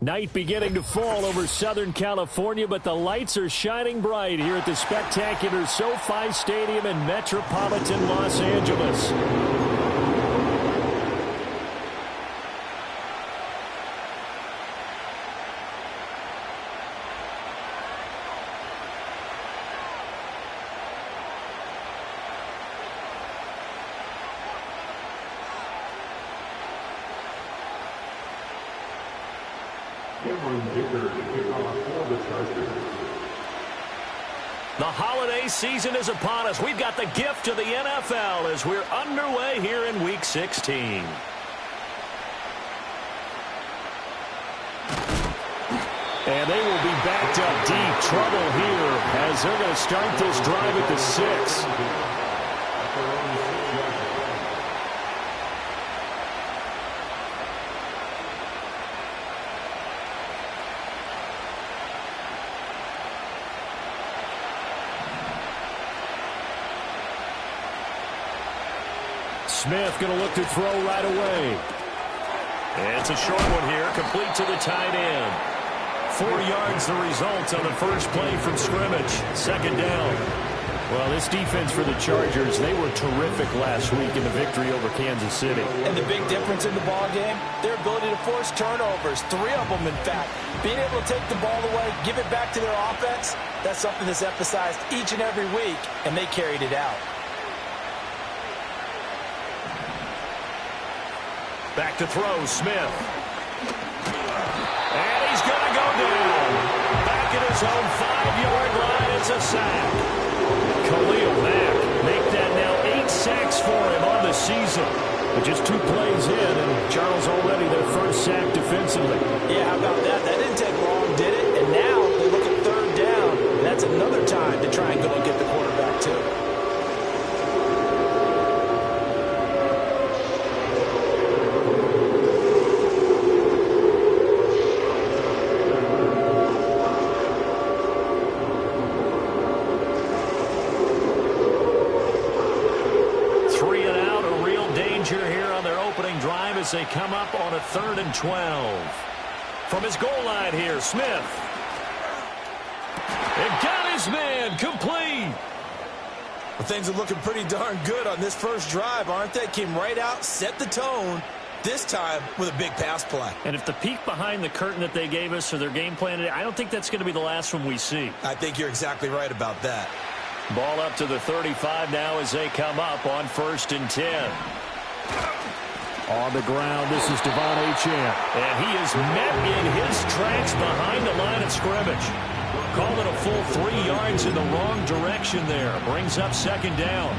Night beginning to fall over Southern California, but the lights are shining bright here at the spectacular SoFi Stadium in metropolitan Los Angeles. The holiday season is upon us. We've got the gift of the NFL as we're underway here in Week 16. And they will be backed up deep. Trouble here as they're going to start this drive at the 6. Smith going to look to throw right away. It's a short one here, complete to the tight end. 4 yards the result on the first play from scrimmage. Second down. Well, this defense for the Chargers, they were terrific last week in the victory over Kansas City. And the big difference in the ball game, their ability to force turnovers, 3 of them in fact. Being able to take the ball away, give it back to their offense, that's something that's emphasized each and every week, and they carried it out. Back to throw, Smith. And he's going to go down. Back at his own 5-yard line, it's a sack. Khalil Mack make that now 8 sacks for him on the season. But just 2 plays in, and Charles already their first sack defensively. Yeah, how about that? That didn't take long, did it? And now they look at 3rd down. And that's another time to try and go and get the quarterback too. As they come up on a 3rd and 12. From his goal line here, Smith. And got his man complete. Well, things are looking pretty darn good on this first drive, aren't they? Came right out, set the tone, this time with a big pass play. And if the peek behind the curtain that they gave us or their game plan today, I don't think that's going to be the last one we see. I think you're exactly right about that. Ball up to the 35 now as they come up on 1st and 10. On the ground, this is Devon Achane. And he is met in his tracks behind the line of scrimmage. Called it a full 3 yards in the wrong direction there. Brings up 2nd down.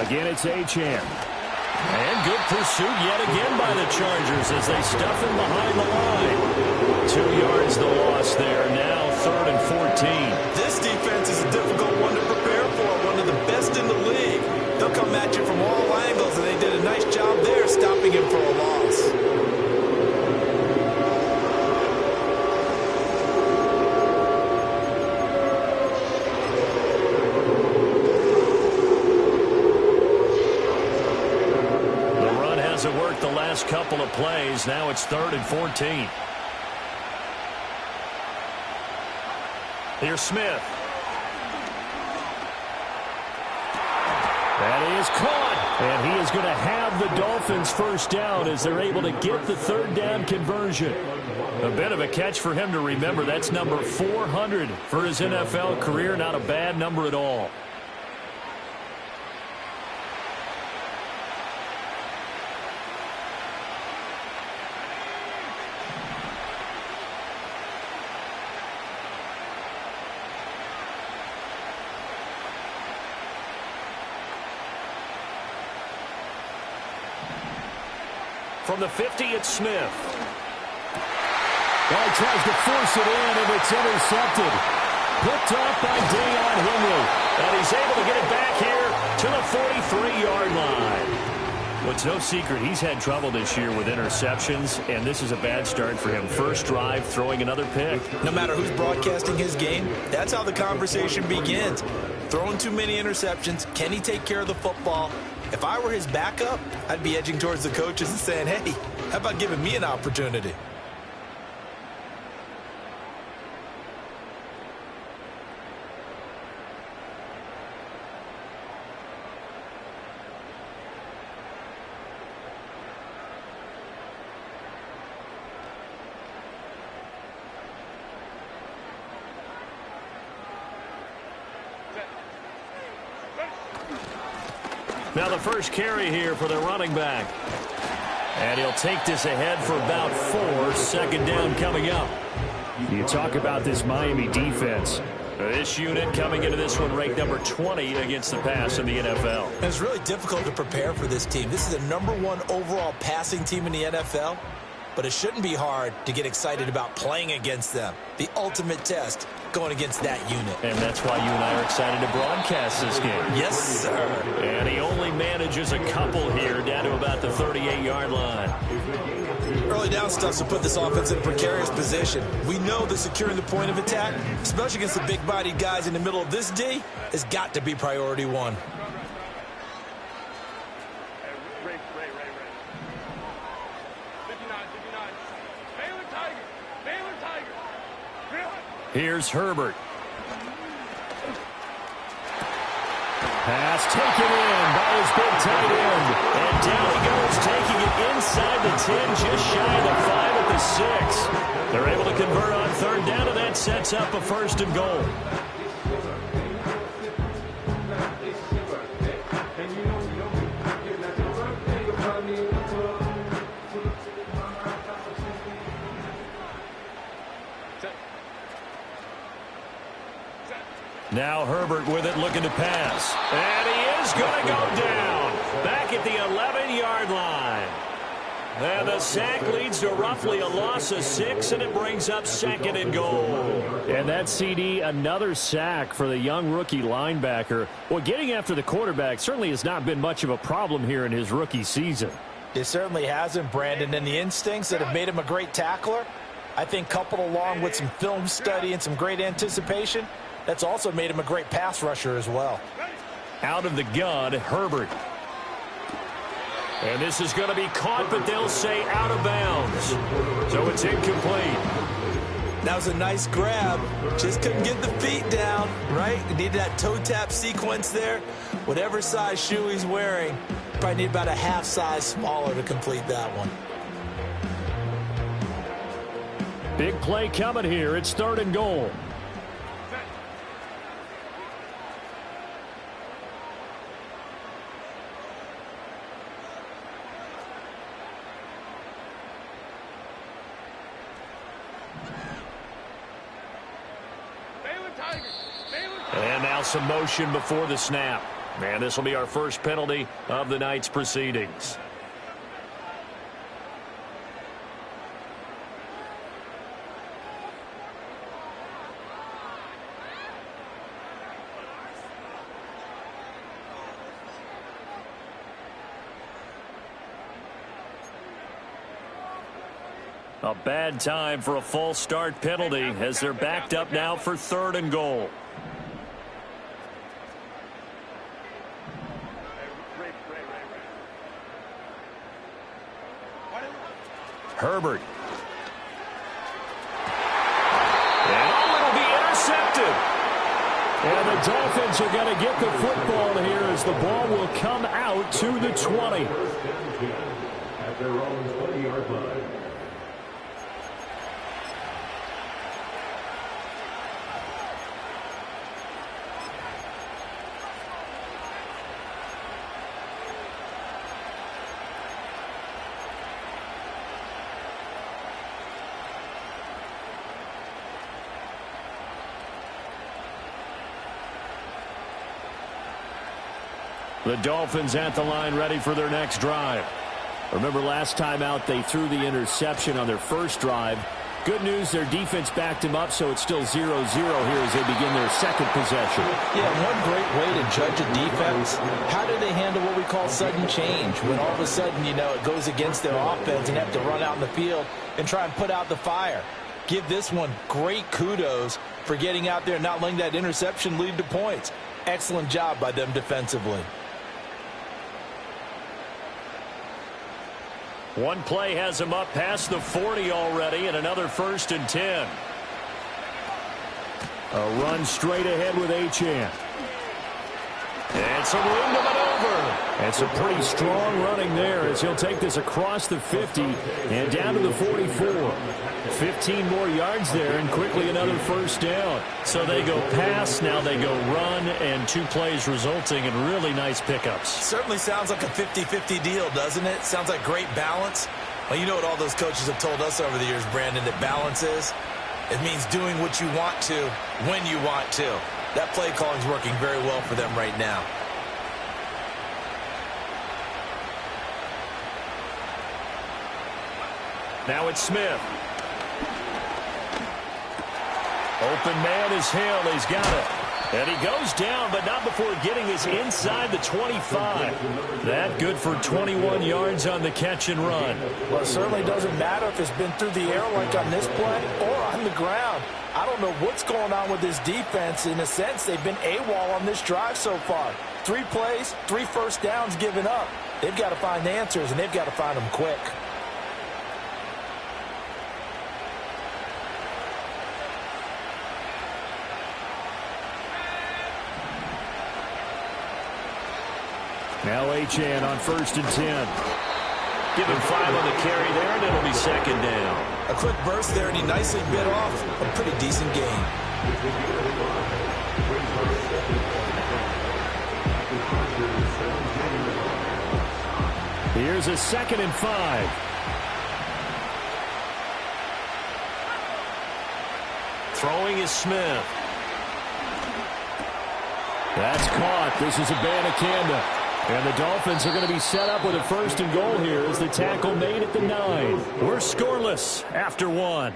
Again, it's Achane. And good pursuit yet again by the Chargers as they stuff him behind the line. 2 yards the loss there. Now 3rd and 14. This defense is a difficult one to prepare for. One of the best in the league. They'll come at you from all angles, and they did a nice job there stopping him for a loss. It worked the last couple of plays. Now it's 3rd and 14. Here's Smith. That is caught. And he is going to have the Dolphins first down as they're able to get the 3rd down conversion. A bit of a catch for him to remember. That's number 400 for his NFL career. Not a bad number at all. From the 50, it's Smith. Well, he tries to force it in, and it's intercepted. Picked off by Deion Henley. And he's able to get it back here to the 43-yard line. Well, it's no secret he's had trouble this year with interceptions, and this is a bad start for him. First drive, throwing another pick. No matter who's broadcasting his game, that's how the conversation begins. Throwing too many interceptions, can he take care of the football? If I were his backup, I'd be edging towards the coaches and saying, hey, how about giving me an opportunity? Now the first carry here for the running back. And he'll take this ahead for about 4. Second down coming up. You talk about this Miami defense. This unit coming into this one ranked number 20 against the pass in the NFL. And it's really difficult to prepare for this team. This is the #1 overall passing team in the NFL. But it shouldn't be hard to get excited about playing against them. The ultimate test going against that unit. And that's why you and I are excited to broadcast this game. Yes, sir. And he only manages a couple here down to about the 38-yard line. Early down stuff to put this offense in a precarious position. We know that securing the point of attack, especially against the big-bodied guys in the middle of this D, has got to be priority one. Here's Herbert. Pass taken in by his big tight end. And down he goes, taking it inside the 10, just shy of the 5 at the 6. They're able to convert on third down, and that sets up a first and goal. Now Herbert with it, looking to pass. And he is going to go down. Back at the 11-yard line. And the sack leads to roughly a loss of 6, and it brings up second and goal. And that CD, another sack for the young rookie linebacker. Well, getting after the quarterback certainly has not been much of a problem here in his rookie season. It certainly hasn't, Brandon, and the instincts that have made him a great tackler, I think coupled along with some film study and some great anticipation, that's also made him a great pass rusher as well. Out of the gun, Herbert. And this is going to be caught, but they'll say out of bounds. So it's incomplete. That was a nice grab. Just couldn't get the feet down, right? He needed that toe tap sequence there. Whatever size shoe he's wearing, probably need about a half size smaller to complete that one. Big play coming here. It's third and goal. And now some motion before the snap. And this will be our first penalty of the night's proceedings. A bad time for a false start penalty as they're backed up now for third and goal. Herbert. And it'll be intercepted. And the Dolphins are going to get the football here as the ball will come out to the 20. At their own 20-yard line. The Dolphins at the line ready for their next drive. Remember last time out they threw the interception on their first drive. Good news, their defense backed him up, so it's still 0-0 here as they begin their second possession. Yeah, one great way to judge a defense, how do they handle what we call sudden change? When all of a sudden, you know, it goes against their offense and have to run out in the field and try and put out the fire. Give this one great kudos for getting out there and not letting that interception lead to points. Excellent job by them defensively. One play has him up past the 40 already, and another 1st and 10. A run straight ahead with Achane. And some room to maneuver. And some pretty strong running there as he'll take this across the 50 and down to the 44. 15 more yards there and quickly another 1st down. So they go pass, now they go run, and 2 plays resulting in really nice pickups. Certainly sounds like a 50-50 deal, doesn't it? Sounds like great balance. Well, you know what all those coaches have told us over the years, Brandon, that balance is? It means doing what you want to when you want to. That play calling is working very well for them right now. Now it's Smith. Open man is Hill. He's got it. And he goes down, but not before getting his inside the 25. That good for 21 yards on the catch and run. Well, it certainly doesn't matter if it's been through the air like on this play or on the ground. I don't know what's going on with this defense. In a sense, they've been AWOL on this drive so far. 3 plays, 3 first downs given up. They've got to find answers, and they've got to find them quick. Now Achane on 1st and 10. Give him 5 on the carry there, and it'll be 2nd down. A quick burst there, and he nicely bit off a pretty decent gain. Here's a 2nd and 5. Throwing is Smith. That's caught. This is Abanikanda. And the Dolphins are going to be set up with a 1st and goal here as the tackle made at the 9. We're scoreless after 1.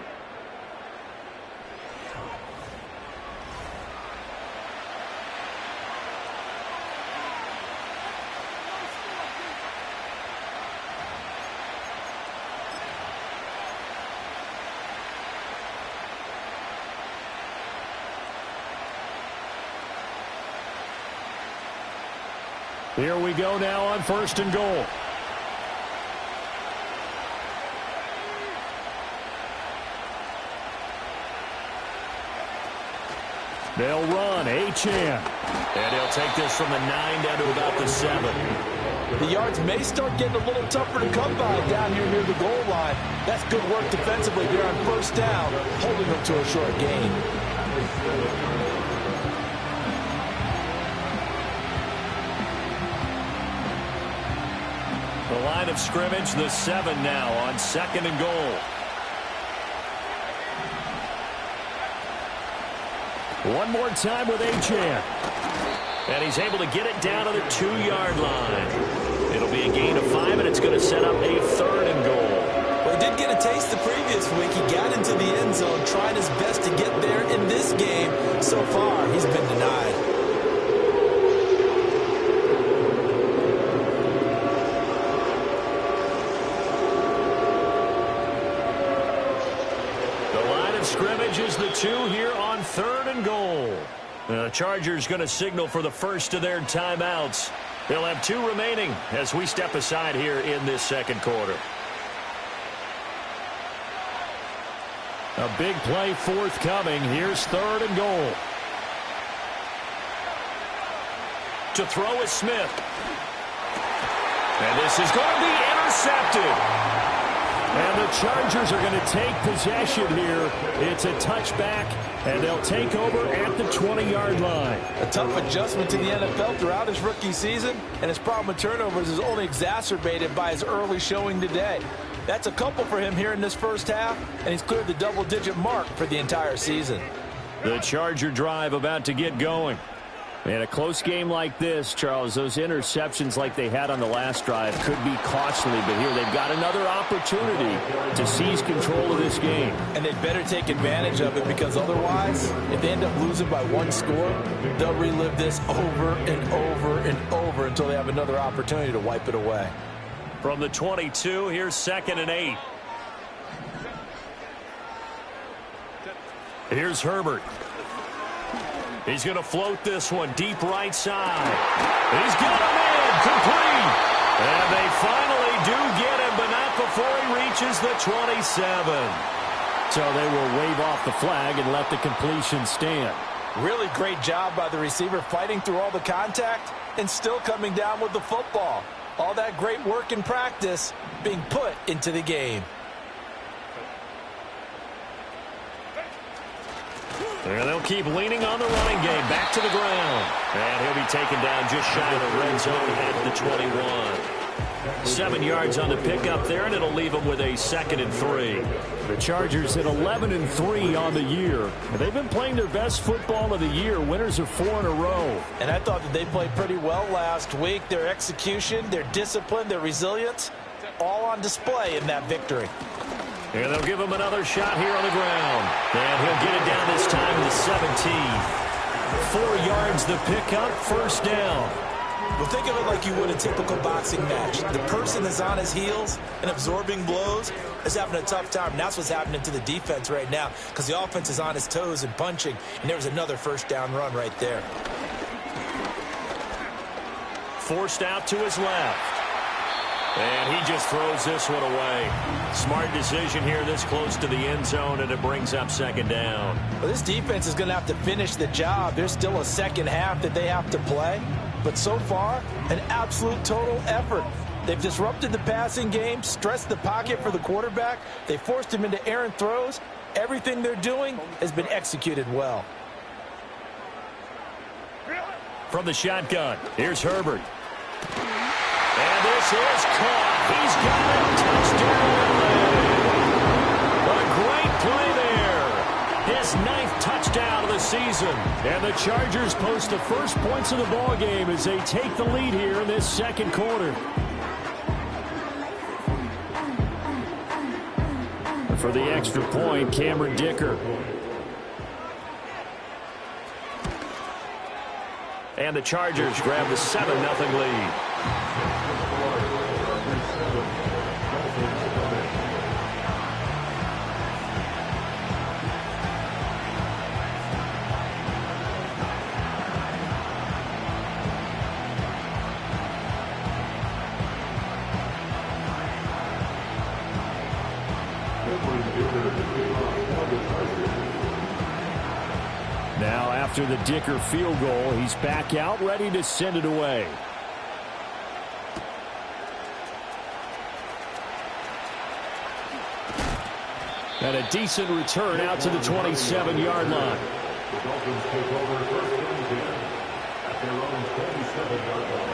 Here we go now on 1st and goal. They'll run, Achane. And he'll take this from the 9 down to about the 7. The yards may start getting a little tougher to come by down here near the goal line. That's good work defensively there on 1st down, holding them to a short gain. The line of scrimmage, the 7 now on 2nd and goal. One more time with Achane. And he's able to get it down to the 2-yard line. It'll be a gain of 5, and it's going to set up a 3rd and goal. Well, he did get a taste the previous week. He got into the end zone, trying his best to get there in this game. So far, he's been denied. Scrimmage is the 2 here on 3rd and goal. The Chargers going to signal for the first of their timeouts. They'll have 2 remaining as we step aside here in this 2nd quarter. A big play forthcoming. Here's 3rd and goal. To throw is Smith. And this is going to be intercepted. And the Chargers are going to take possession here. It's a touchback, and they'll take over at the 20-yard line. A tough adjustment to the NFL throughout his rookie season, and his problem with turnovers is only exacerbated by his early showing today. That's a couple for him here in this first half, and he's cleared the double-digit mark for the entire season. The Charger drive about to get going. In a close game like this, Charles, those interceptions like they had on the last drive could be costly, but here they've got another opportunity to seize control of this game. And they'd better take advantage of it, because otherwise, if they end up losing by one score, they'll relive this over and over and over until they have another opportunity to wipe it away. From the 22, here's 2nd and 8. Here's Herbert. He's going to float this one deep right side. He's got him in, complete. And they finally do get him, but not before he reaches the 27. So they will wave off the flag and let the completion stand. Really great job by the receiver, fighting through all the contact and still coming down with the football. All that great work in practice being put into the game. And they'll keep leaning on the running game. Back to the ground. And he'll be taken down just shy of the red zone at the 21. 7 yards on the pickup there, and it'll leave them with a 2nd and 3. The Chargers hit 11-3 on the year. They've been playing their best football of the year. Winners of 4 in a row. And I thought that they played pretty well last week. Their execution, their discipline, their resilience, all on display in that victory. And they'll give him another shot here on the ground. And he'll get it down this time to 17. 4 yards the pickup, 1st down. Well, think of it like you would a typical boxing match. The person is on his heels and absorbing blows is having a tough time. And that's what's happening to the defense right now, because the offense is on his toes and punching. And there was another 1st down run right there. Forced out to his left. And he just throws this one away. Smart decision here this close to the end zone, and it brings up 2nd down. Well, this defense is going to have to finish the job. There's still a second half that they have to play. But so far, an absolute total effort. They've disrupted the passing game, stressed the pocket for the quarterback. They forced him into errant throws. Everything they're doing has been executed well. From the shotgun, here's Herbert. And this is caught. He's got a touchdown. A great play there. His 9th touchdown of the season. And the Chargers post the first points of the ball game as they take the lead here in this 2nd quarter. For the extra point, Cameron Dicker. And the Chargers grab the 7-0 lead. Now, after the Dicker field goal, he's back out, ready to send it away. And a decent return out to the 27-yard line. The Dolphins take over 1st and 10 at their own 27-yard line.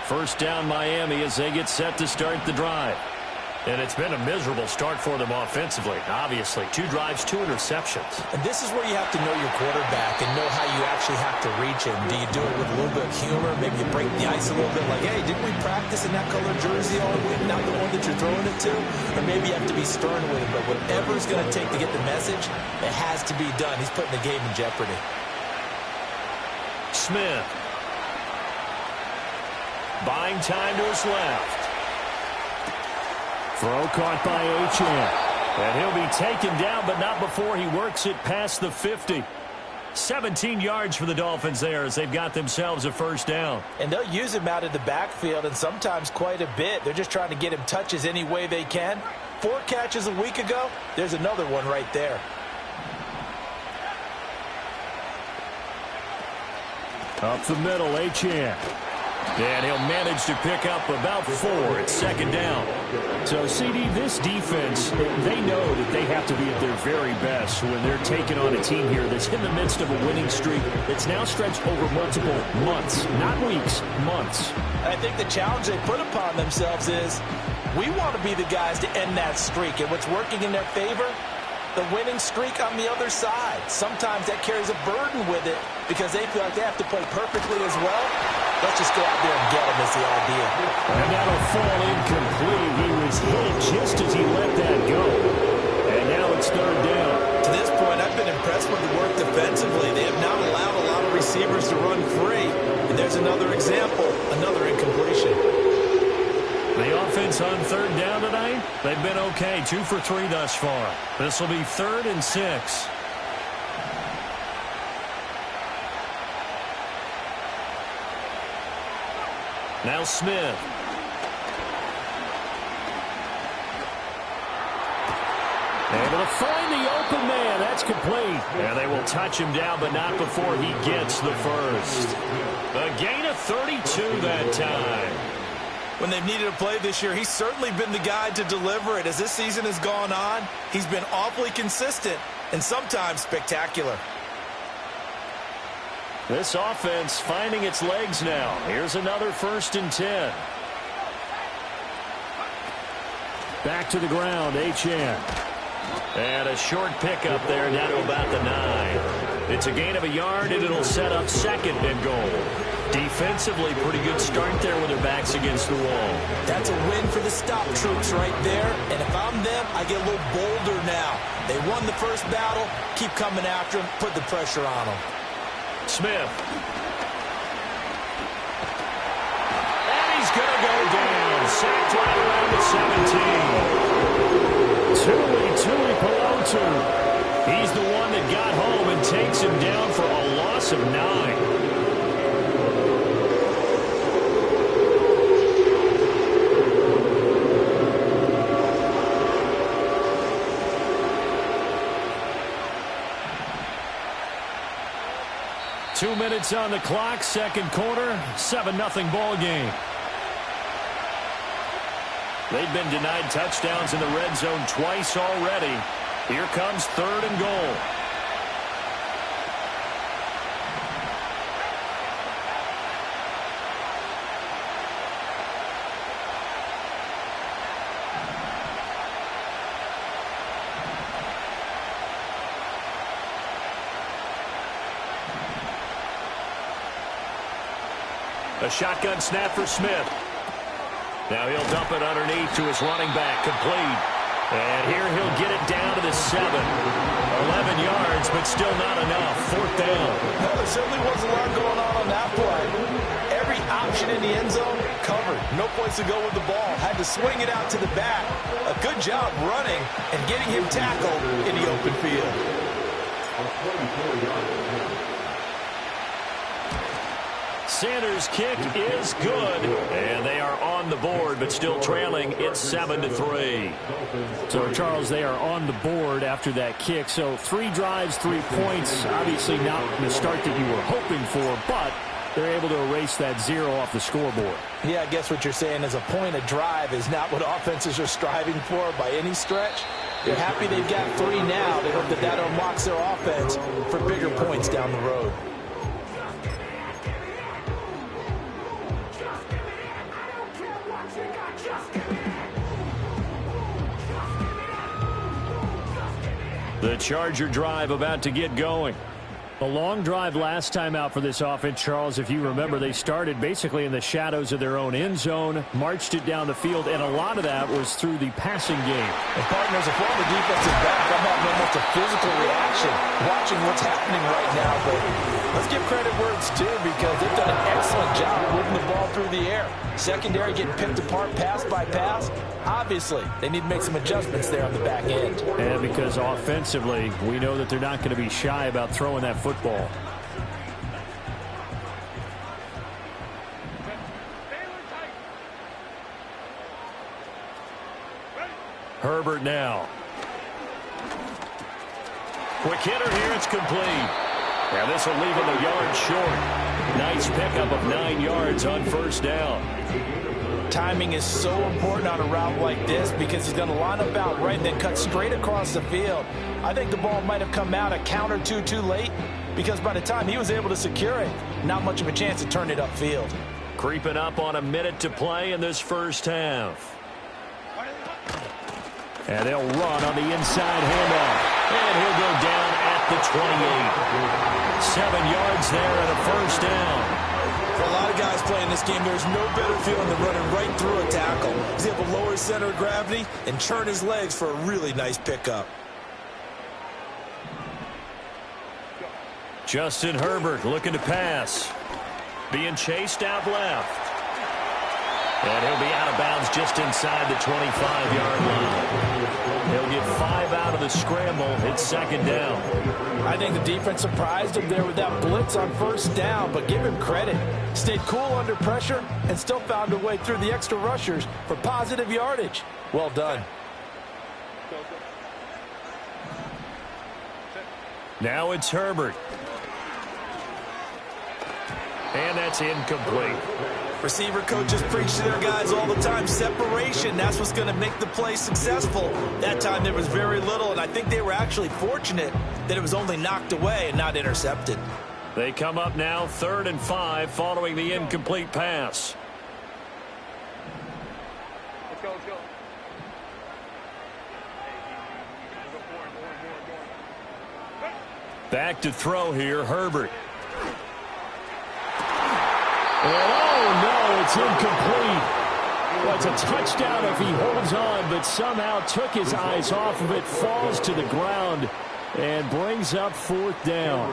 First down Miami as they get set to start the drive. And it's been a miserable start for them offensively. Obviously, 2 drives, 2 interceptions. And this is where you have to know your quarterback and know how you actually have to reach him. Do you do it with a little bit of humor? Maybe you break the ice a little bit like, hey, didn't we practice in that color jersey all week, not the one that you're throwing it to? Or maybe you have to be stern with him. But whatever it's going to take to get the message, it has to be done. He's putting the game in jeopardy. Smith. Buying time to his left. Throw caught by Achane. And he'll be taken down, but not before he works it past the 50. 17 yards for the Dolphins there as they've got themselves a 1st down. And they'll use him out of the backfield, and sometimes quite a bit. They're just trying to get him touches any way they can. 4 catches a week ago. There's another one right there. Up the middle, Achane. And he'll manage to pick up about 4. It's second down. So, CD, this defense, they know that they have to be at their very best when they're taking on a team here that's in the midst of a winning streak that's now stretched over multiple months, not weeks, months. I think the challenge they put upon themselves is we want to be the guys to end that streak. And what's working in their favor? The winning streak on the other side. Sometimes that carries a burden with it because they feel like they have to play perfectly as well. Let's just go out there and get them is the idea. And that'll fall incomplete. He was hit just as he let that go. And now it's third down. To this point, I've been impressed with the work defensively. They have not allowed a lot of receivers to run free. And there's another example, another incompletion. The offense on third down tonight, they've been okay. 2 for 3 thus far. This will be 3rd and 6. Now Smith. Able to find the open man. That's complete. And they will touch him down, but not before he gets the first. A gain of 32 that time. When they've needed a play this year, he's certainly been the guy to deliver it. As this season has gone on, he's been awfully consistent and sometimes spectacular. This offense finding its legs now. Here's another 1st and 10. Back to the ground, H.N. And a short pickup there down to about the 9. It's a gain of a yard, and it'll set up 2nd and goal. Defensively, pretty good start there with their backs against the wall. That's a win for the stop troops right there. And if I'm them, I get a little bolder now. They won the first battle. Keep coming after them. Put the pressure on them. Smith. And he's going to go down. Sacked right around the 17. Tui Pelotu. He's the one that got home and takes him down for a loss of 9. 2 minutes on the clock, second quarter, 7-0 ball game. They've been denied touchdowns in the red zone twice already. Here comes 3rd and goal. A shotgun snap for Smith. Now he'll dump it underneath to his running back, complete. And here he'll get it down to the 7. 11 yards, but still not enough. 4th down. Well, there certainly was a lot going on that play. Every option in the end zone covered. No place to go with the ball. Had to swing it out to the back. A good job running and getting him tackled in the open field. Sanders' kick is good, and they are on the board, but still trailing. It's 7-3. So, Charles, they are on the board after that kick. So, 3 drives, 3 points. Obviously not the start that you were hoping for, but they're able to erase that 0 off the scoreboard. Yeah, I guess what you're saying is a point a drive is not what offenses are striving for by any stretch. They're happy they've got 3 now. They hope that that unlocks their offense for bigger points down the road. The Charger drive about to get going. A long drive last time out for this offense, Charles. If you remember, they started basically in the shadows of their own end zone, marched it down the field, and a lot of that was through the passing game. And partners, a former defensive back, I'm having almost a physical reaction watching what's happening right now. But let's give credit where it's due because they've done an excellent job moving the ball through the air. Secondary getting picked apart pass by pass. Obviously, they need to make some adjustments there on the back end. And because offensively, we know that they're not going to be shy about throwing that football. Herbert now. Quick hitter here, it's complete. And this will leave him a yard short. Nice pickup of 9 yards on first down. Timing is so important on a route like this because he's going to line up out right and then cut straight across the field. I think the ball might have come out a count or two too late because by the time he was able to secure it, not much of a chance to turn it upfield. Creeping up on a minute to play in this first half. And they'll run on the inside handoff. And he'll go down at the 28. 7 yards there and a first down. For a lot of guys playing this game, there's no better feeling than running right through a tackle. He's able to lower his center of gravity and turn his legs for a really nice pickup. Justin Herbert looking to pass. Being chased out left. And he'll be out of bounds just inside the 25-yard line. He'll get 5 out of the scramble. It's second down. I think the defense surprised him there with that blitz on first down, but give him credit. Stayed cool under pressure and still found a way through the extra rushers for positive yardage. Well done. Now it's Herbert. And that's incomplete. Receiver coaches preach to their guys all the time. Separation, that's what's going to make the play successful. That time there was very little, and I think they were actually fortunate that it was only knocked away and not intercepted. They come up now 3rd and 5 following the incomplete pass. Let's go, let's go. Back to throw here, Herbert. Oh, no, it's incomplete. Well, it's a touchdown if he holds on, but somehow took his eyes off of it, falls to the ground, and brings up 4th down.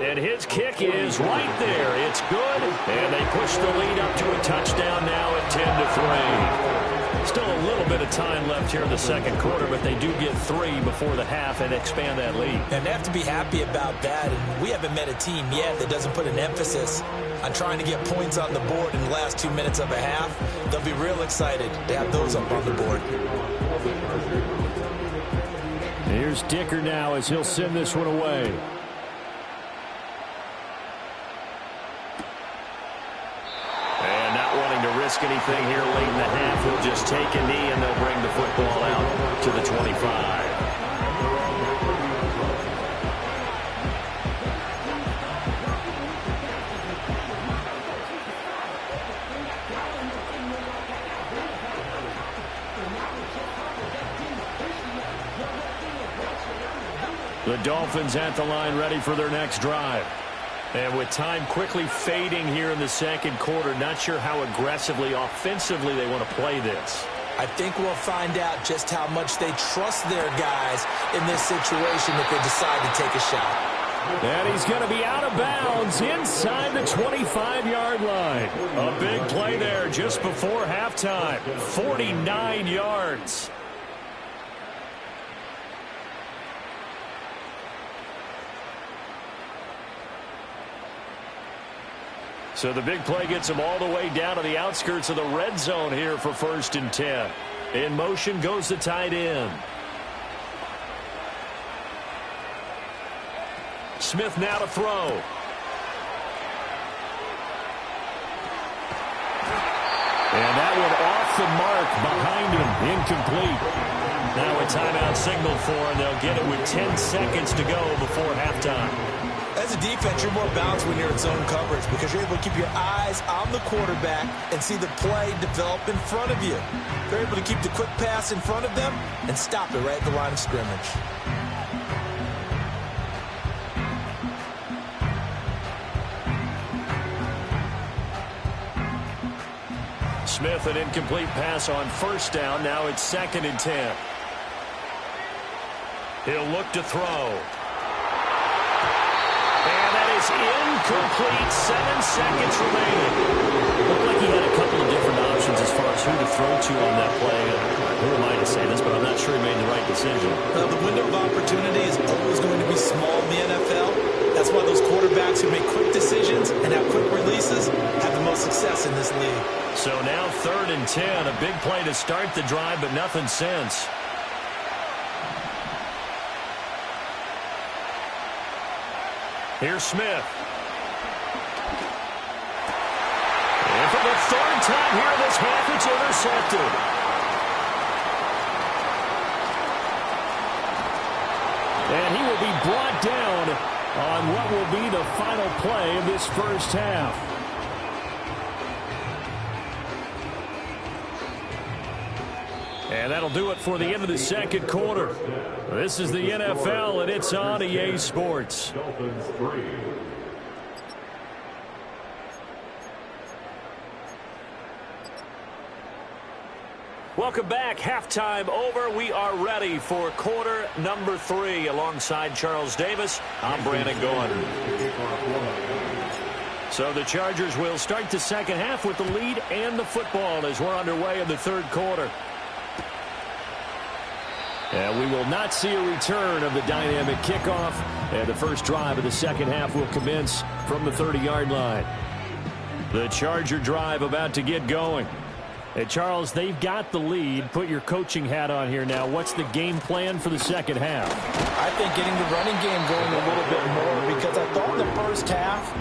And his kick is right there. It's good, and they push the lead up to a touchdown now at 10-3. Still a little bit of time left here in the second quarter, but they do get 3 before the half and expand that lead. And they have to be happy about that. And we haven't met a team yet that doesn't put an emphasis on trying to get points on the board in the last 2 minutes of a half. They'll be real excited to have those up on the board. Here's Dicker now as he'll send this one away. Risk anything here late in the half. He'll just take a knee and they'll bring the football out to the 25. The Dolphins at the line ready for their next drive. And with time quickly fading here in the second quarter, not sure how aggressively, offensively they want to play this. I think we'll find out just how much they trust their guys in this situation if they decide to take a shot. And he's going to be out of bounds inside the 25-yard line. A big play there just before halftime. 49 yards. So the big play gets him all the way down to the outskirts of the red zone here for 1st and 10. In motion goes the tight end. Smith now to throw. And that one off the mark behind him. Incomplete. Now a timeout signal for, and they'll get it with 10 seconds to go before halftime. As a defense, you're more balanced when you're in zone coverage because you're able to keep your eyes on the quarterback and see the play develop in front of you. They're able to keep the quick pass in front of them and stop it right at the line of scrimmage. Smith, an incomplete pass on 1st down. Now it's 2nd and 10. He'll look to throw. Incomplete. 7 seconds remaining. Looked like he had a couple of different options as far as who to throw to on that play. Who am I to say this, but I'm not sure he made the right decision. Well, the window of opportunity is always going to be small in the NFL. That's why those quarterbacks who make quick decisions and have quick releases have the most success in this league. So now 3rd and 10. A big play to start the drive, but nothing since. Here's Smith. And for the third time here this half, it's intercepted. And he will be brought down on what will be the final play of this first half. And that'll do it for the end of the second quarter. This is the NFL, and it's on EA Sports. Welcome back. Halftime over. We are ready for quarter number 3. Alongside Charles Davis, I'm Brandon Gaughan. So the Chargers will start the second half with the lead and the football as we're underway in the third quarter. And we will not see a return of the dynamic kickoff. And the first drive of the second half will commence from the 30-yard line. The Charger drive about to get going. Hey, Charles, they've got the lead. Put your coaching hat on here now. What's the game plan for the second half? I think getting the running game going a little bit more, because I thought in the first half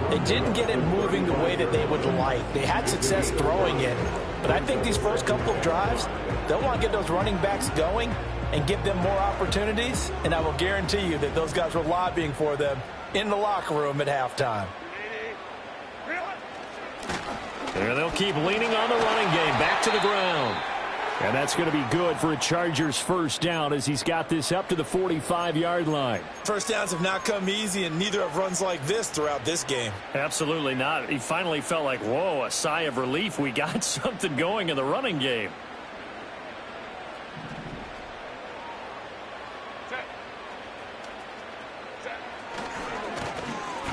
they didn't get it moving the way that they would like. They had success throwing it, but I think these first couple of drives, they'll want to get those running backs going and give them more opportunities, and I will guarantee you that those guys were lobbying for them in the locker room at halftime. And they'll keep leaning on the running game. Back to the ground. And that's going to be good for a Chargers first down as he's got this up to the 45-yard line. First downs have not come easy, and neither have runs like this throughout this game. Absolutely not. He finally felt like, whoa, a sigh of relief. We got something going in the running game.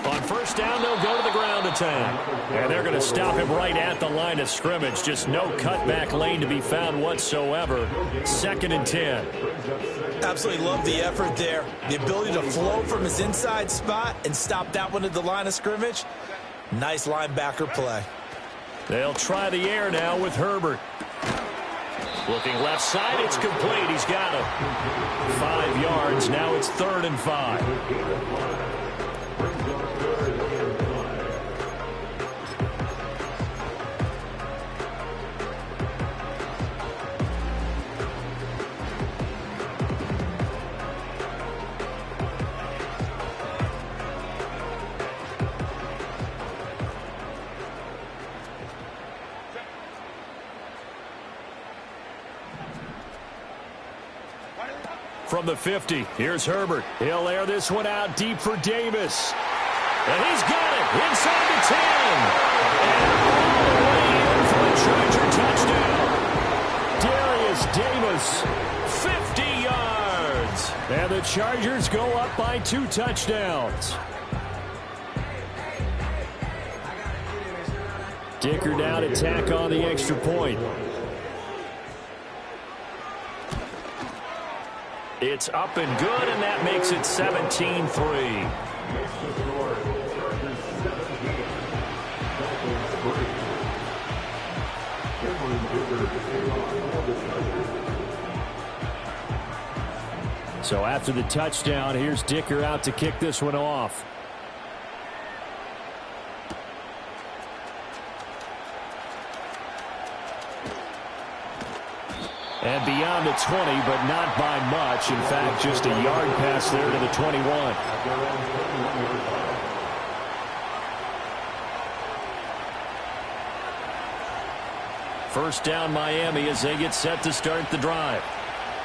On first down, they'll go to the ground attack. And they're going to stop him right at the line of scrimmage. Just no cutback lane to be found whatsoever. 2nd and 10. Absolutely love the effort there. The ability to flow from his inside spot and stop that one at the line of scrimmage. Nice linebacker play. They'll try the air now with Herbert. Looking left side, it's complete. He's got it. 5 yards. Now it's 3rd and 5. From the 50, here's Herbert. He'll air this one out deep for Davis. And he's got it inside the 10. And all the way in for a Charger touchdown. Darius Davis, 50 yards. And the Chargers go up by 2 touchdowns. Dicker down to tack on the extra point. It's up and good, and that makes it 17-3. So after the touchdown, here's Dicker out to kick this one off. And beyond the 20, but not by much. In fact, just a yard pass there to the 21. First down Miami as they get set to start the drive.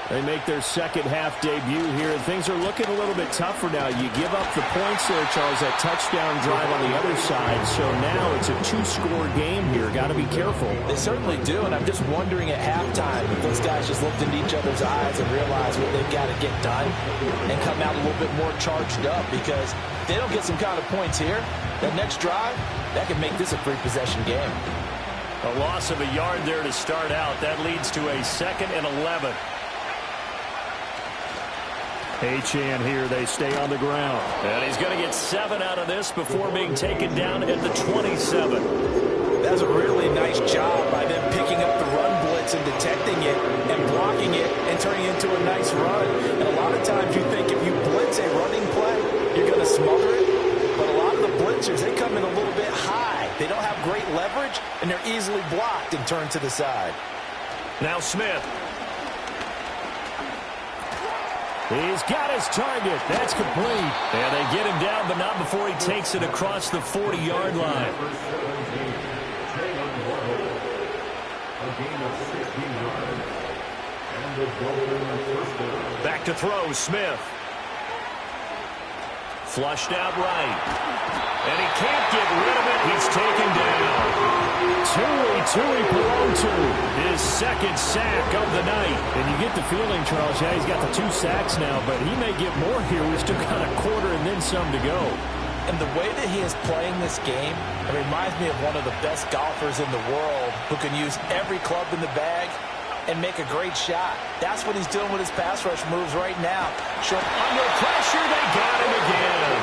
They make their second half debut here, and things are looking a little bit tougher now. You give up the points there, Charles, that touchdown drive on the other side. So now it's a 2-score game here. Got to be careful. They certainly do, and I'm just wondering at halftime if those guys just looked into each other's eyes and realized what they've got to get done and come out a little bit more charged up, because if they don't get some kind of points here, that next drive, that could make this a 3-possession game. A loss of a yard there to start out. That leads to a 2nd and 11. Achane here, they stay on the ground. And he's going to get 7 out of this before being taken down at the 27. That's a really nice job by them picking up the run blitz and detecting it and blocking it and turning it into a nice run. And a lot of times you think if you blitz a running play, you're going to smother it. blitzers, they come in a little bit high. They don't have great leverage, and they're easily blocked and turned to the side. Now Smith. He's got his target. That's complete. And they get him down, but not before he takes it across the 40-yard line. Back to throw, Smith. Flushed out right. And he can't get rid of it. He's taken down. Tui Perontu. His second sack of the night. And you get the feeling, Charles, yeah, he's got the 2 sacks now, but he may get more here. We've still got a quarter and then some to go. And the way that he is playing this game, it reminds me of one of the best golfers in the world who can use every club in the bag and make a great shot. That's what he's doing with his pass rush moves right now. Under pressure, they got him again.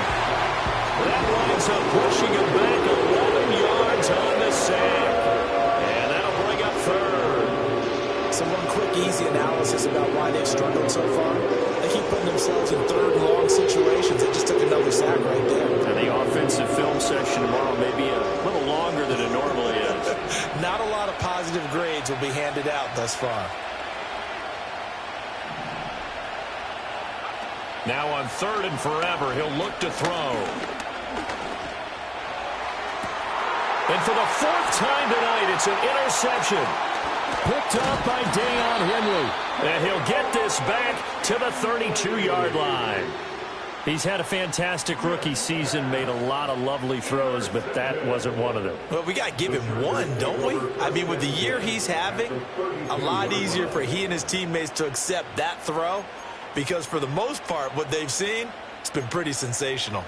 That winds up pushing him back 11 yards on the sack. And that'll bring up third. So one quick, easy analysis about why they've struggled so far. They keep putting themselves in third and long situations. They just took another sack right there. And the offensive film session tomorrow may be a little longer than it normally is. Not a lot of positive grades will be handed out thus far. Now on third and forever, he'll look to throw. And for the 4th time tonight, it's an interception. Picked up by Deion Henry. And he'll get this back to the 32-yard line. He's had a fantastic rookie season, made a lot of lovely throws, but that wasn't one of them. Well, we got to give him one, don't we? I mean, with the year he's having, a lot easier for he and his teammates to accept that throw, because for the most part, what they've seen, it's been pretty sensational.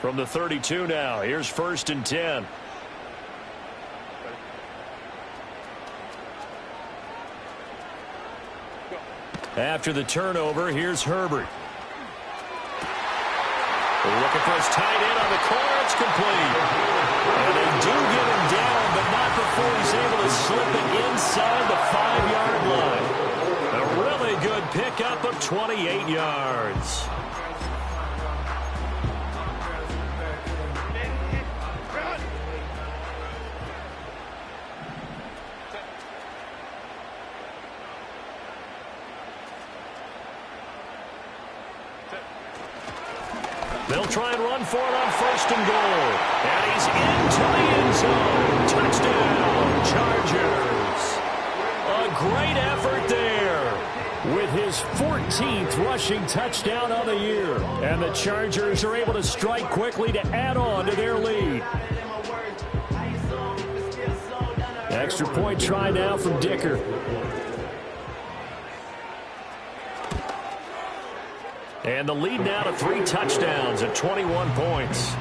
From the 32 now, here's 1st and 10. After the turnover, here's Herbert. Looking for his tight end on the corner. It's complete. And they do get him down, but not before he's able to slip it inside the 5-yard line. A really good pickup of 28 yards. They'll try and run for it on 1st and goal. And he's into the end zone. Touchdown, Chargers. A great effort there. With his 14th rushing touchdown of the year. And the Chargers are able to strike quickly to add on to their lead. Extra point try now from Dicker. And the lead now to 3 touchdowns at 21 points.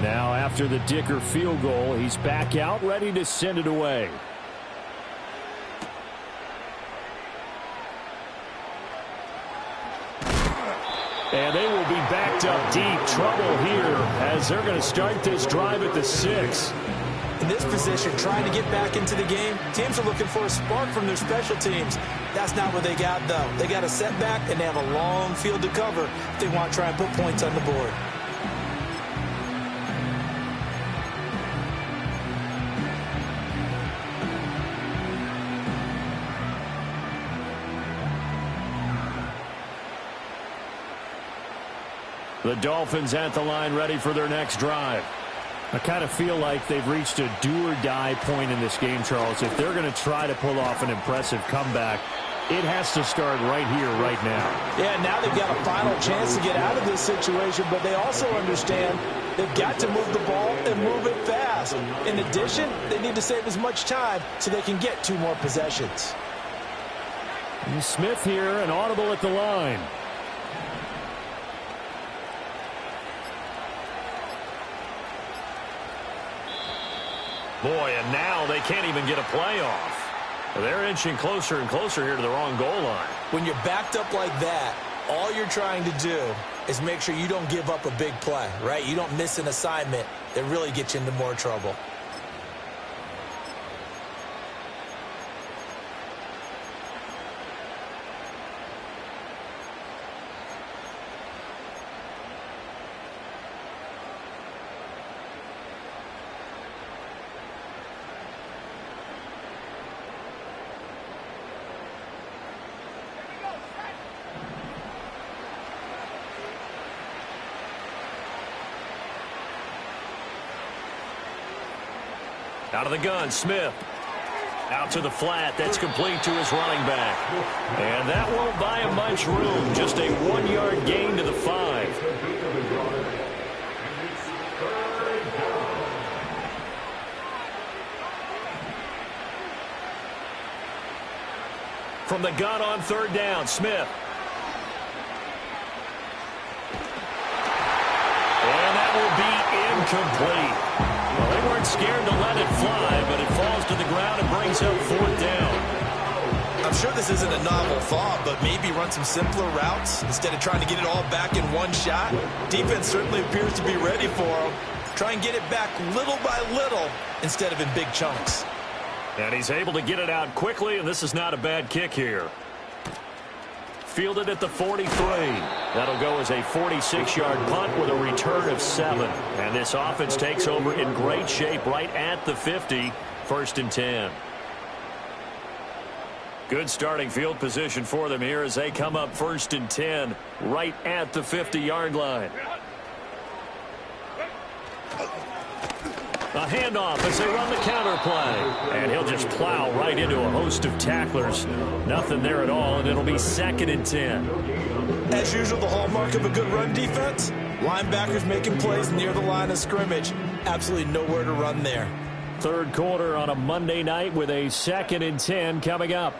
Now after the Dicker field goal, he's back out ready to send it away. And they will be backed up deep. Trouble here as they're going to start this drive at the 6. In this position, trying to get back into the game, teams are looking for a spark from their special teams. That's not what they got, though. They got a setback, and they have a long field to cover if they want to try and put points on the board. The Dolphins at the line ready for their next drive. I kind of feel like they've reached a do-or-die point in this game, Charles. If they're going to try to pull off an impressive comeback, it has to start right here, right now. Yeah, now they've got a final chance to get out of this situation, but they also understand they've got to move the ball and move it fast. In addition, they need to save as much time so they can get 2 more possessions. And Smith here, an audible at the line. Boy, and now they can't even get a play off. They're inching closer and closer here to the wrong goal line. When you're backed up like that, all you're trying to do is make sure you don't give up a big play, right? You don't miss an assignment that really gets you into more trouble. Out of the gun, Smith. Out to the flat. That's complete to his running back. And that won't buy him much room. Just a 1-yard gain to the 5. From the gun on 3rd down, Smith. And that will be incomplete. Well, they weren't scared to let it fly, but it falls to the ground and brings up 4th down. I'm sure this isn't a novel thought, but maybe run some simpler routes instead of trying to get it all back in one shot. Defense certainly appears to be ready for them. Try and get it back little by little instead of in big chunks. And he's able to get it out quickly, and this is not a bad kick here. Fielded at the 43. That'll go as a 46-yard punt with a return of 7. And this offense takes over in great shape right at the 50. 1st and 10. Good starting field position for them here as they come up 1st and 10 right at the 50-yard line. A handoff as they run the counter play. And he'll just plow right into a host of tacklers. Nothing there at all, and it'll be 2nd and 10. As usual, the hallmark of a good run defense, linebackers making plays near the line of scrimmage. Absolutely nowhere to run there. 3rd quarter on a Monday night with a 2nd and 10 coming up.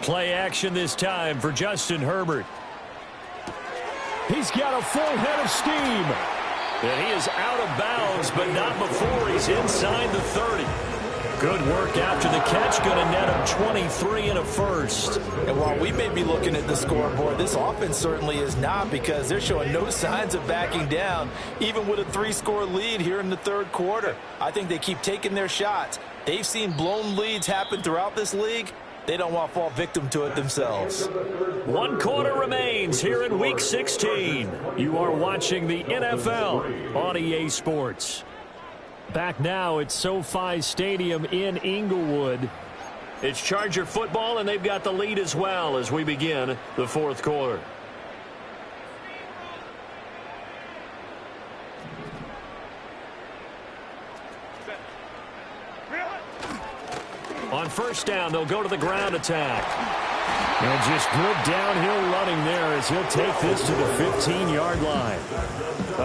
Play action this time for Justin Herbert. He's got a full head of steam. And he is out of bounds, but not before he's inside the 30. Good work after the catch. Going to net him 23 and a first. And while we may be looking at the scoreboard, this offense certainly is not, because they're showing no signs of backing down, even with a 3-score lead here in the 3rd quarter. I think they keep taking their shots. They've seen blown leads happen throughout this league. They don't want to fall victim to it themselves. 1 quarter remains here in Week 16. You are watching the NFL on EA Sports. Back now at SoFi Stadium in Inglewood. It's Charger football, and they've got the lead as well as we begin the 4th quarter. On 1st down, they'll go to the ground attack. And just good downhill running there as he'll take this to the 15-yard line.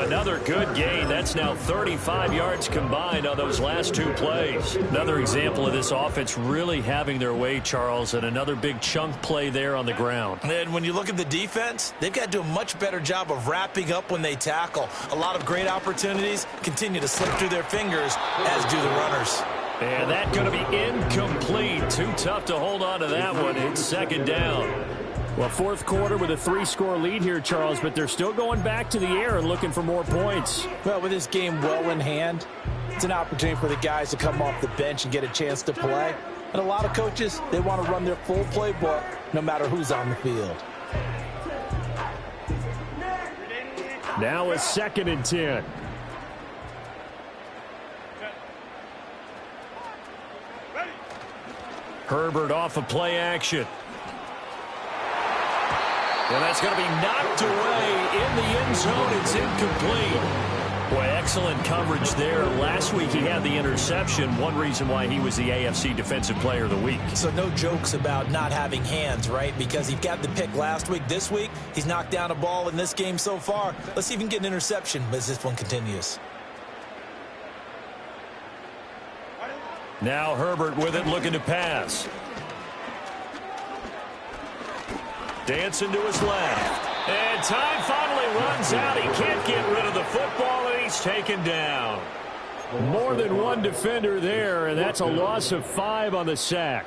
Another good gain. That's now 35 yards combined on those last 2 plays. Another example of this offense really having their way, Charles, and another big chunk play there on the ground. And when you look at the defense, they've got to do a much better job of wrapping up when they tackle. A lot of great opportunities continue to slip through their fingers, as do the runners. And that's going to be incomplete. Too tough to hold on to that one. It's 2nd down. Well, 4th quarter with a 3-score lead here, Charles, but they're still going back to the air and looking for more points. Well, with this game well in hand, it's an opportunity for the guys to come off the bench and get a chance to play. And a lot of coaches, they want to run their full playbook no matter who's on the field. Now a 2nd and 10. Herbert off of play action. And that's going to be knocked away in the end zone. It's incomplete. Boy, excellent coverage there. Last week he had the interception. One reason why he was the AFC Defensive Player of the Week. So no jokes about not having hands, right? Because he got the pick last week. This week, he's knocked down a ball in this game so far. Let's see if he can get an interception as this one continues. Now Herbert with it, looking to pass. Dancing to his left. And time finally runs out. He can't get rid of the football, and he's taken down. More than one defender there, and that's a loss of 5 on the sack.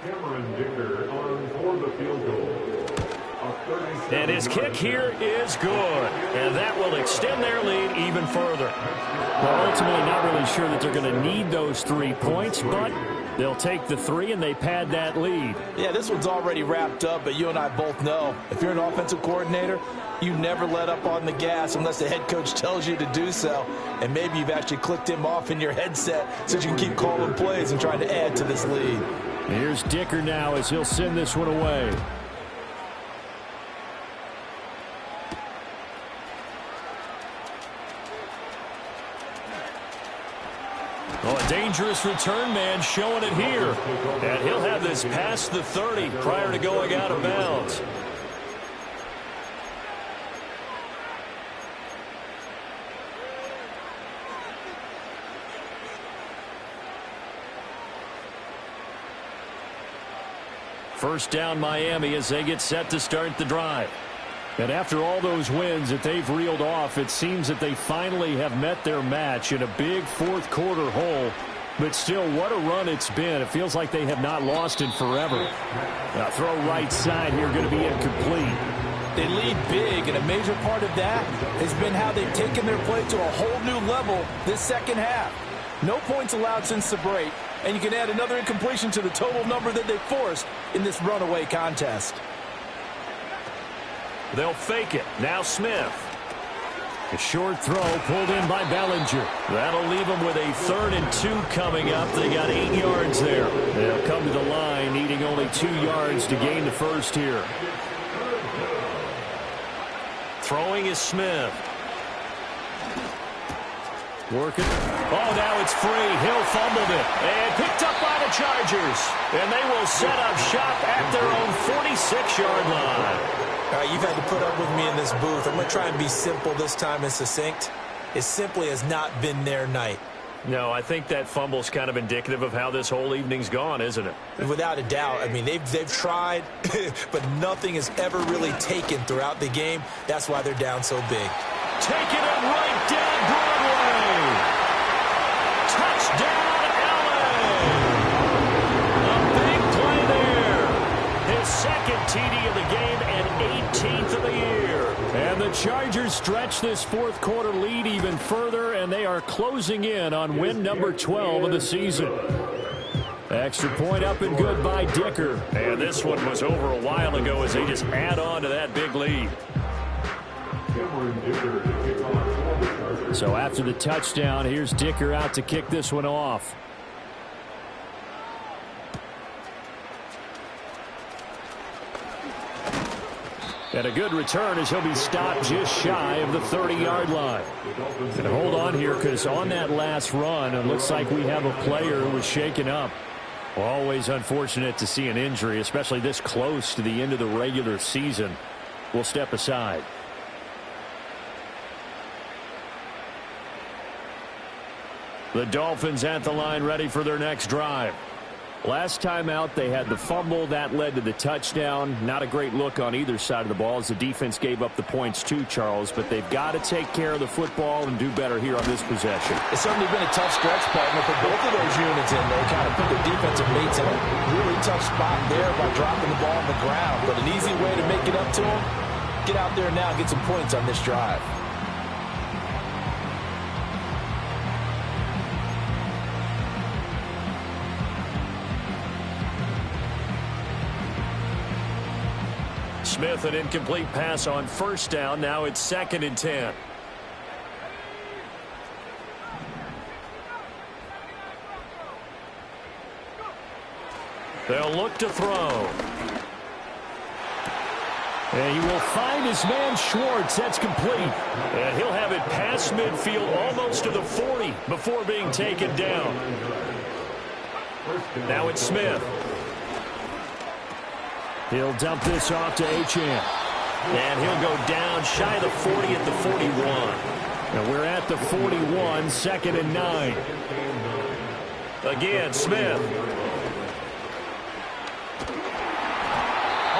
And his kick here is good. And that will extend their lead even further. Well, ultimately not really sure that they're going to need those 3 points, but they'll take the 3 and they pad that lead. Yeah, this one's already wrapped up, but you and I both know if you're an offensive coordinator, you never let up on the gas unless the head coach tells you to do so. And maybe you've actually clicked him off in your headset so you can keep calling plays and trying to add to this lead. Here's Dicker now as he'll send this one away. Oh, a dangerous return man showing it here. And he'll have this past the 30 prior to going out of bounds. First down Miami as they get set to start the drive. And after all those wins that they've reeled off, it seems that they finally have met their match in a big fourth quarter hole. But still, what a run it's been. It feels like they have not lost in forever. Now, throw right side here, going to be incomplete. They lead big, and a major part of that has been how they've taken their play to a whole new level this second half. No points allowed since the break, and you can add another incompletion to the total number that they forced in this runaway contest. They'll fake it. Now Smith. A short throw pulled in by Bellinger. That'll leave them with a 3rd and 2 coming up. They got 8 yards there. They'll come to the line needing only 2 yards to gain the first here. Throwing is Smith. Working. Oh, now it's free. Hill fumbled it. And picked up by the Chargers. And they will set up shop at their own 46-yard line. All right, you've had to put up with me in this booth. I'm going to try and be simple this time and succinct. It simply has not been their night. No, I think that fumble's kind of indicative of how this whole evening's gone, isn't it? Without a doubt. I mean, they've tried, but nothing has ever really taken throughout the game. That's why they're down so big. Taking it right down Broadway. Touchdown, LA. A big play there. His second TD of the game and 18th of the year. And the Chargers stretch this fourth quarter lead even further, and they are closing in on win number 12 of the season. Extra point up and good by Dicker. And this one was over a while ago as they just add on to that big lead. So after the touchdown, here's Dicker out to kick this one off. And a good return as he'll be stopped just shy of the 30-yard line. And hold on here because on that last run, it looks like we have a player who was shaken up. Always unfortunate to see an injury, especially this close to the end of the regular season. We'll step aside. The Dolphins at the line ready for their next drive. Last time out, they had the fumble. That led to the touchdown. Not a great look on either side of the ball as the defense gave up the points too, Charles. But they've got to take care of the football and do better here on this possession. It's certainly been a tough stretch, partner, for both of those units in there. Kind of put their defensive mates in a really tough spot there by dropping the ball on the ground. But an easy way to make it up to them, get out there now and get some points on this drive. Smith, an incomplete pass on first down. Now it's 2nd and 10. They'll look to throw. And he will find his man Schwartz. That's complete. And he'll have it past midfield almost to the 40 before being taken down. Now it's Smith. He'll dump this off to Achane. And he'll go down shy of the 40 at the 41. And we're at the 41, 2nd and 9. Again, Smith.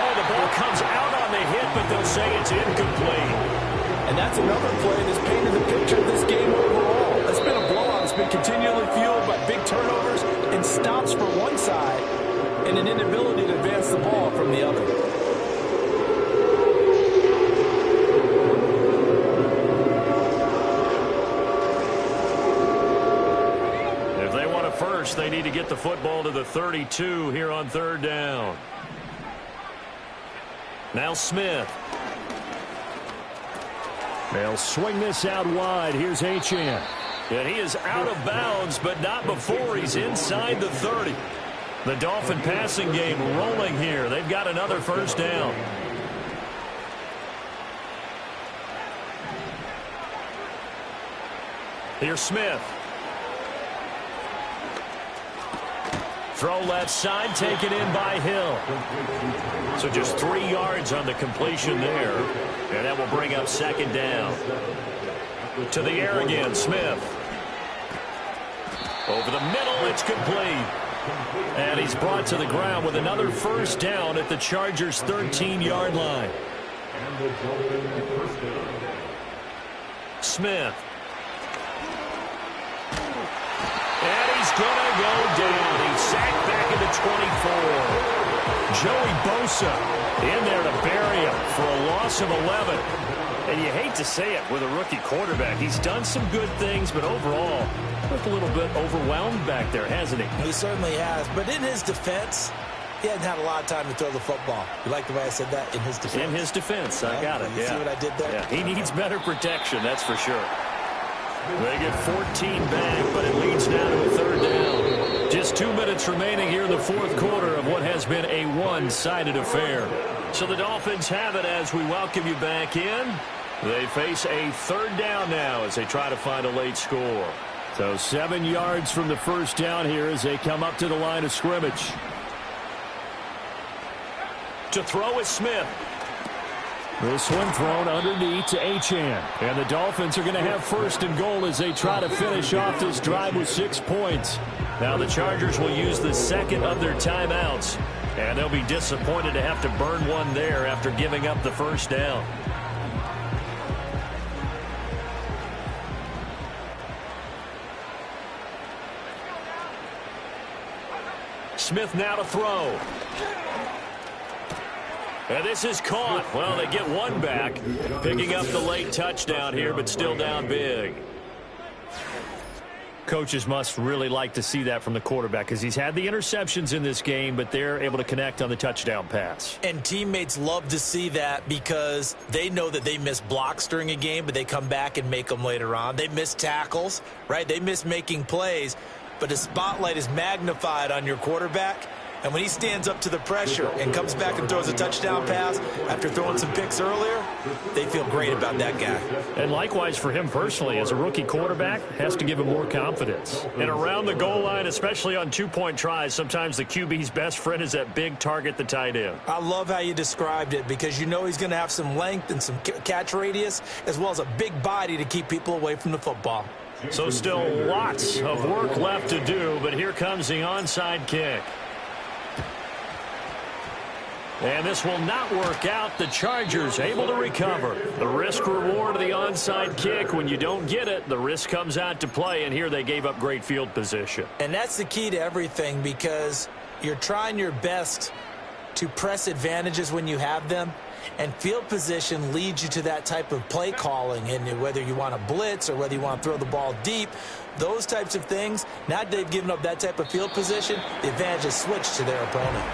Oh, the ball comes out on the hit but they'll say it's incomplete. And that's another play that's painted the picture of this game overall. It's been a blowout. It's been continually fueled by big turnovers and stops for one side and an inability to advance the ball from the other. If they want a first, they need to get the football to the 32 here on third down. Now Smith. They'll swing this out wide. Here's Achane. And he is out of bounds, but not before he's inside the 30. The Dolphin passing game rolling here. They've got another first down. Here's Smith. Throw left side, taken in by Hill. So just 3 yards on the completion there. And that will bring up second down. To the air again, Smith. Over the middle, it's complete. And he's brought to the ground with another first down at the Chargers' 13-yard line. Smith. And he's going to go down. He's sacked back into 24. Joey Bosa in there to bury him for a loss of 11. And you hate to say it with a rookie quarterback. He's done some good things, but overall, looked a little bit overwhelmed back there, hasn't he? He certainly has. But in his defense, he hadn't had a lot of time to throw the football. You like the way I said that? In his defense. In his defense. I got it. You see what I did there? Yeah. He needs better protection, that's for sure. They get 14 back, but it leads now to a third down. Just 2 minutes remaining here in the fourth quarter of what has been a one-sided affair. So the Dolphins have it as we welcome you back in. They face a third down now as they try to find a late score. So 7 yards from the first down here as they come up to the line of scrimmage. To throw is Smith. This one thrown underneath to Achane. And the Dolphins are going to have first and goal as they try to finish off this drive with 6 points. Now the Chargers will use the second of their timeouts. And they'll be disappointed to have to burn one there after giving up the first down. Smith now to throw. And this is caught. Well, they get one back, picking up the late touchdown here, but still down big. Coaches must really like to see that from the quarterback because he's had the interceptions in this game, but they're able to connect on the touchdown pass. And teammates love to see that because they know that they miss blocks during a game, but they come back and make them later on. They miss tackles, right? They miss making plays, but the spotlight is magnified on your quarterback. And when he stands up to the pressure and comes back and throws a touchdown pass after throwing some picks earlier, they feel great about that guy. And likewise for him personally, as a rookie quarterback, has to give him more confidence. And around the goal line, especially on two-point tries, sometimes the QB's best friend is that big target, the tight end. I love how you described it because you know he's going to have some length and some catch radius as well as a big body to keep people away from the football. So still lots of work left to do, but here comes the onside kick. And this will not work out. The Chargers able to recover. The risk-reward of the onside kick. When you don't get it, the risk comes out to play, and here they gave up great field position. And that's the key to everything because you're trying your best to press advantages when you have them, and field position leads you to that type of play calling. And whether you want to blitz or whether you want to throw the ball deep, those types of things, now that they've given up that type of field position, the advantage is switched to their opponent.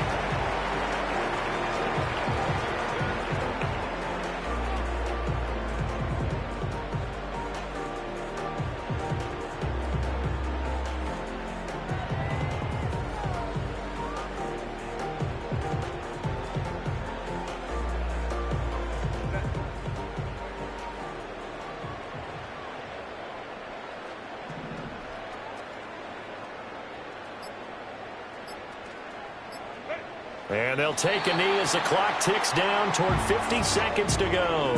And they'll take a knee as the clock ticks down toward 50 seconds to go.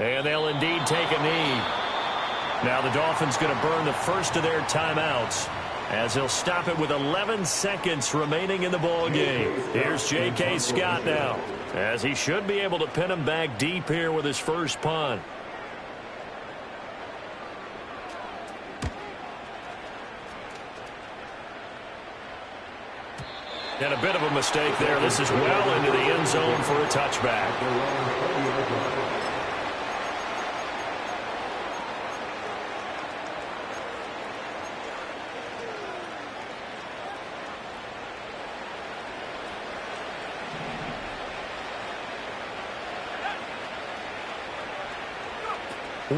And they'll indeed take a knee. Now the Dolphins going to burn the first of their timeouts as he'll stop it with 11 seconds remaining in the ball game. Here's J.K. Scott now, as he should be able to pin him back deep here with his first punt. And a bit of a mistake there. This is well into the end zone for a touchback.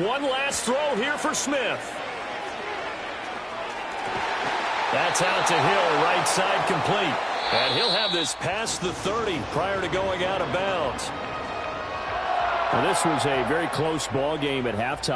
One last throw here for Smith. That's out to Hill, right side complete. And he'll have this past the 30 prior to going out of bounds. Well, this was a very close ball game at halftime.